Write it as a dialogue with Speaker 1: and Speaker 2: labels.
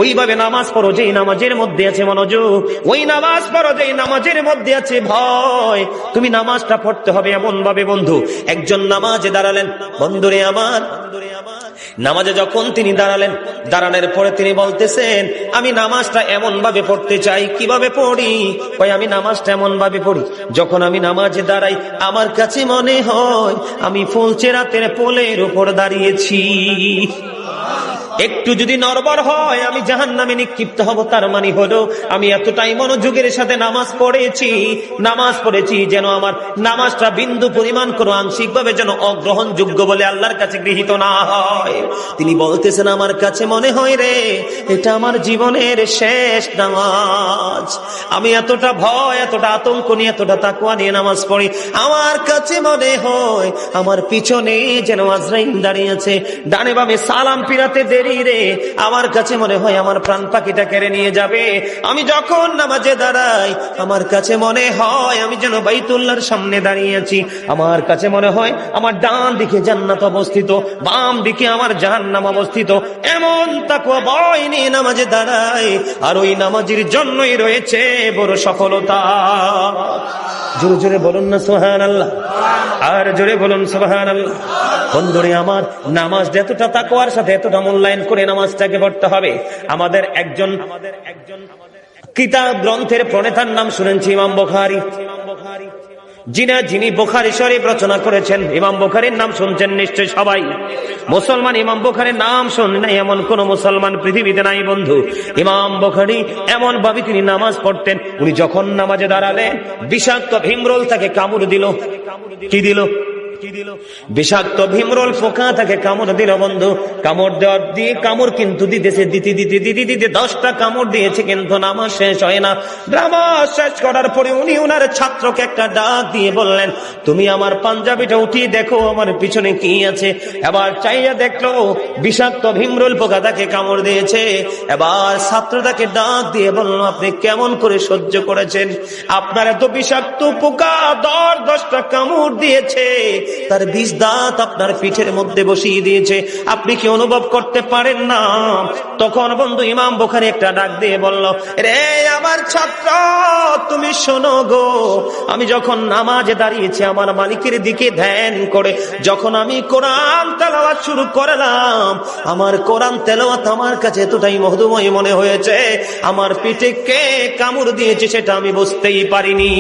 Speaker 1: ওইভাবে নামাজ পড়ো যেই নামাজের মধ্যে আছে মনোযোগ, ওই নামাজ পড়ো যেই নামাজের মধ্যে আছে ভয়। তুমি নামাজটা পড়তে হবে এমন ভাবে বন্ধু, একজন নামাজে দাঁড়ালেন, বন্ধুরে আমার, নামাজে যখন তিনি দাঁড়ালেন, দাঁড়ানোর পরে তিনি বলতেছেন আমি নামাজটা এমন ভাবে পড়তে চাই। কিভাবে পড়ি? আমি নামাজটা এমন ভাবে পড়ি, যখন আমি নামাজে দাঁড়াই আমার কাছে মনে হয় আমি ফুলচেরাতের পোলের উপর দাঁড়িয়েছি। একটু যদি নড়বড় হয় আমি জাহান্নামে নিক্ষিপ্ত হব। তার মানে হলো আমি এতটাই মনোযোগের সাথে নামাজ পড়েছি যেন আমার নামাজটা বিন্দু পরিমাণ কোনো আংশিক ভাবে যেন অগ্রহণযোগ্য বলে আল্লাহর কাছে গৃহীত না হয়। তিনি বলতেছেন আমার কাছে মনে হয় রে এটা আমার জীবনের শেষ নামাজ। আমি এতটা ভয়, এতটা আতঙ্ক নিয়ে, এতটা তাকওয়া নিয়ে নামাজ পড়ি। আমার কাছে মনে হয় আমার পিছনে যেন আজরাইল দাঁড়িয়ে আছে, ডানে বামে সালাম ফিরাতে দেরি রে, আমার কাছে মনে হয় আমার প্রাণ পাখিটা কেড়ে নিয়ে যাবে। আমি যখন নামাজে দাঁড়াই আমার কাছে মনে হয় আমি যেন বাইতুল্লাহর সামনে দাঁড়িয়ে আছি। আমার কাছে মনে হয় আমার ডান দিকে জান্নাত অবস্থিত, বাম দিকে আমার জাহান্নাম অবস্থিত। এমন তাকওয়া ভয় নিয়ে নামাজে দাঁড়াই, আর ওই নামাজের জন্যই রয়েছে বড় সফলতা। জোরে জোরে বলুন না সুবহানাল্লাহ, আর জোরে বলুন সুবহানাল্লাহ। বন্ধুরে আমার, নামাজ এতটা তাকওয়ার সাথে এতটা মূল্যায়ন করে নামাজটাকে পড়তে হবে। আমাদের একজন কিতাব গ্রন্থের প্রণেতার নাম শুনেছি ইমাম বুখারী। যিনি বুখারী শরীফ রচনা করেছেন, ইমাম বুখারীর নাম শুনছেন নিশ্চয় সবাই। মুসলমান ইমাম বুখারীর নাম শুনে নাই এমন কোন মুসলমান পৃথিবীতে নাই বন্ধু। ইমাম বুখারী এমন ভাবে তিনি নামাজ পড়তেন, উনি যখন নামাজে দাঁড়ালেন বিষাক্ত ভীমরোল তাকে কামড় দিল। কি দিল? বিষাক্ত ভীমরোল পোকা তাকে কামড় দিল বন্ধু। কামড় দেওয়ার দিয়ে কামড় কিন্তু দিতেছে, দিতে 10টা কামড় দিয়েছে, কিন্তু নামাজ শেষ হয় না। নামাজ শেষ করার পরে উনি ওনার ছাত্রকে একটা ডাক দিয়ে বললেন তুমি আমার পাঞ্জাবিটা উঠিয়ে দেখো আমার পিছনে কি আছে। এবার চাইয়া দেখলো বিষাক্ত ভীমরোল পোকা তাকে কামড় দিয়েছে। এবার ছাত্রটাকে ডাক দিয়ে বলল আপনি কেমন করে সহ্য করেছেন? আপনার এত বিষাক্ত পোকা 10টা কামড় দিয়েছে, তার 20 দাঁত আপনার পিঠের মধ্যে বসিয়ে দিয়েছে, আপনি কি অনুভব করতে পারেন না? তখন বন্ধু ইমাম বুখারী একটা ডাক দিয়ে বলল রে আমার ছাত্র তুমি শোনো গো, আমি যখন নামাজে দাঁড়িয়েছি আমার মালিকের দিকে ধ্যান করে যখন আমি কোরআন তেলাওয়াত শুরু করলাম, আমার কোরআন তেলাওয়াত আমার কাছে এতটাই মধুময় মনে হয়েছে, আমার পিঠে কে কামড় দিয়েছে সেটা আমি বুঝতেই পারিনি।